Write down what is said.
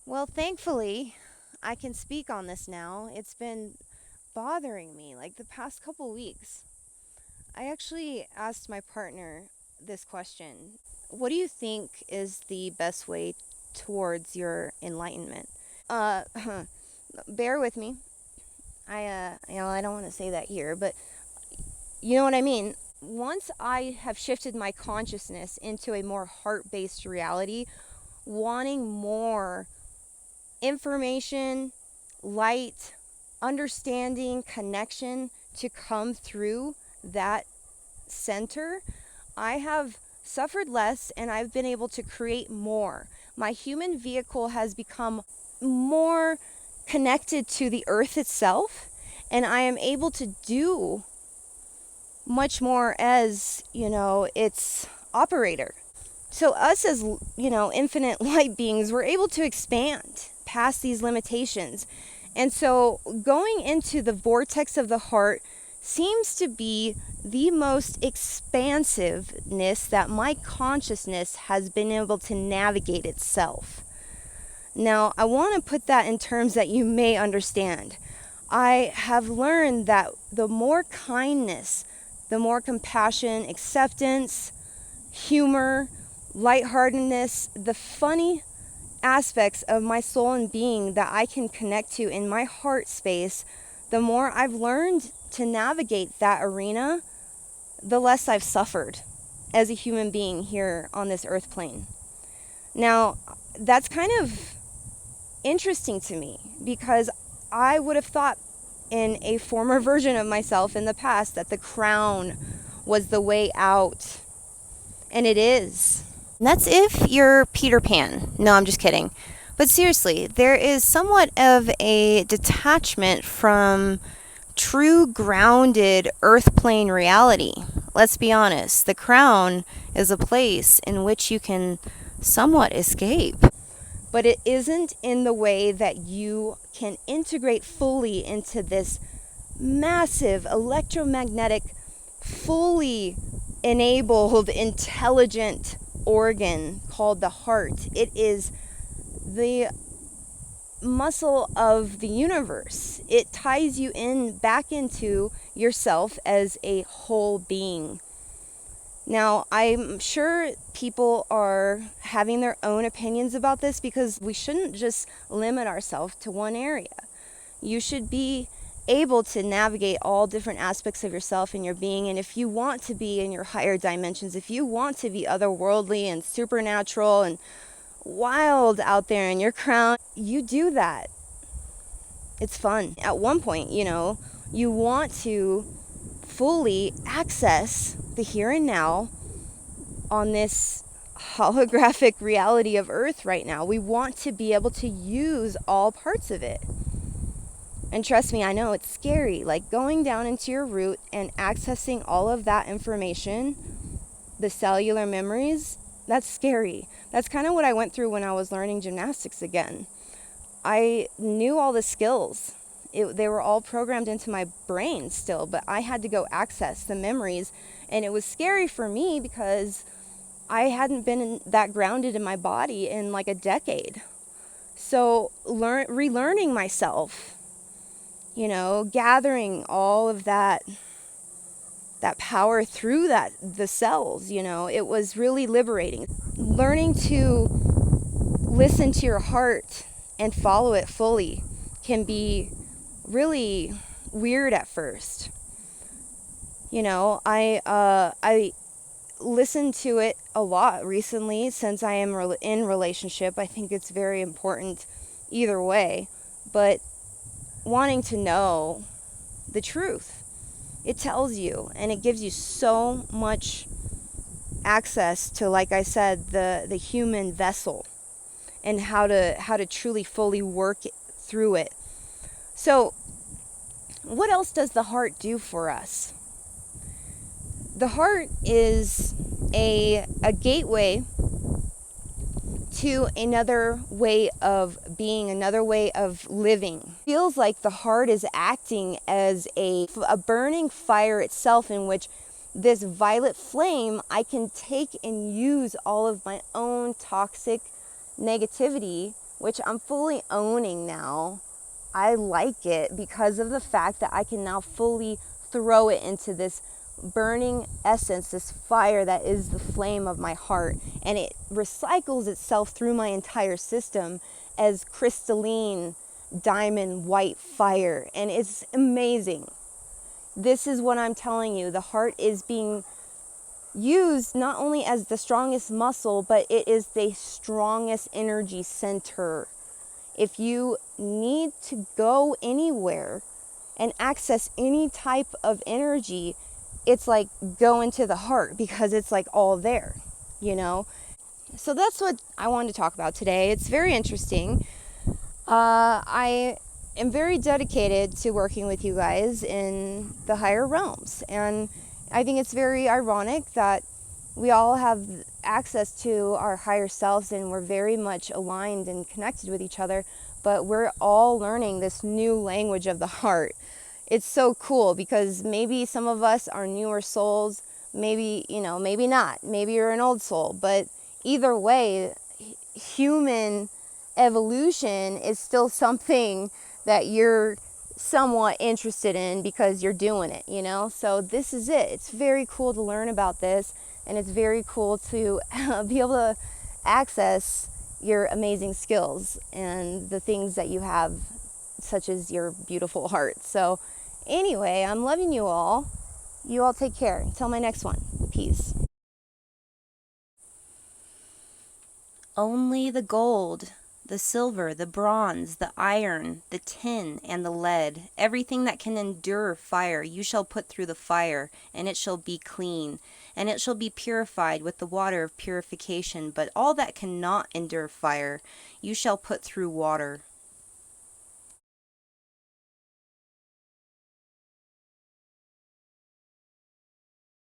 Well, thankfully, I can speak on this now. It's been bothering me like the past couple weeks. I actually asked my partner this question. What do you think is the best way towards your enlightenment? Uh, bear with me. I don't want to say that here, but you know what I mean. Once I have shifted my consciousness into a more heart-based reality, wanting more information, light, understanding, connection to come through that center, I have suffered less and I've been able to create more. My human vehicle has become more connected to the earth itself, and I am able to do much more as, its operator. So us as, infinite light beings, we're able to expand past these limitations. And so going into the vortex of the heart seems to be the most expansiveness that my consciousness has been able to navigate itself. Now, I want to put that in terms that you may understand. I have learned that the more kindness, the more compassion, acceptance, humor, lightheartedness, the funny aspects of my soul and being that I can connect to in my heart space, the more I've learned to navigate that arena, the less I've suffered as a human being here on this earth plane. Now, that's kind of interesting to me because I would have thought in a former version of myself in the past that the crown was the way out. And it is. And that's if you're Peter Pan. No, I'm just kidding. But seriously, there is somewhat of a detachment from true grounded earth plane reality. Let's be honest. The crown is a place in which you can somewhat escape. But it isn't in the way that you can integrate fully into this massive electromagnetic, fully enabled, intelligent organ called the heart. It is the muscle of the universe. It ties you in back into yourself as a whole being. Now, I'm sure people are having their own opinions about this because we shouldn't just limit ourselves to one area. You should be able to navigate all different aspects of yourself and your being. And if you want to be in your higher dimensions, if you want to be otherworldly and supernatural and wild out there in your crown, you do that. It's fun. At one point, you want to fully access the here and now on this holographic reality of Earth right now. We want to be able to use all parts of it. And trust me, I know it's scary. Like going down into your root and accessing all of that information, the cellular memories, that's scary. That's kind of what I went through when I was learning gymnastics again. I knew all the skills. They were all programmed into my brain still, but I had to go access the memories. And it was scary for me because I hadn't been that grounded in my body in like a decade. So relearning myself, gathering all of that power through the cells, it was really liberating. Learning to listen to your heart and follow it fully can be really weird at first. I listened to it a lot recently since I am in relationship. I think it's very important either way, but wanting to know the truth. It tells you, and it gives you so much access to, like I said, the human vessel and how to truly fully work through it. So, what else does the heart do for us? The heart is a gateway to another way of being, another way of living. It feels like the heart is acting as a burning fire itself, in which this violet flame, I can take and use all of my own toxic negativity which I'm fully owning now. I like it because of the fact that I can now fully throw it into this burning essence, this fire that is the flame of my heart, and it recycles itself through my entire system as crystalline diamond white fire, and it's amazing. This is what I'm telling you. The heart is being used not only as the strongest muscle, but it is the strongest energy center. If you need to go anywhere and access any type of energy, it's like go into the heart because it's like all there, you know? So that's what I wanted to talk about today. It's very interesting. I am very dedicated to working with you guys in the higher realms. And I think it's very ironic that we all have access to our higher selves and we're very much aligned and connected with each other, but we're all learning this new language of the heart. It's so cool because maybe some of us are newer souls, maybe, maybe not. Maybe you're an old soul, but either way, human evolution is still something that you're somewhat interested in because you're doing it, So this is it. It's very cool to learn about this, and it's very cool to be able to access your amazing skills and the things that you have, such as your beautiful heart. So anyway, I'm loving you all. You all take care. Until my next one. Peace. Only the gold, the silver, the bronze, the iron, the tin, and the lead, everything that can endure fire, you shall put through the fire, and it shall be clean, and it shall be purified with the water of purification. But all that cannot endure fire, you shall put through water.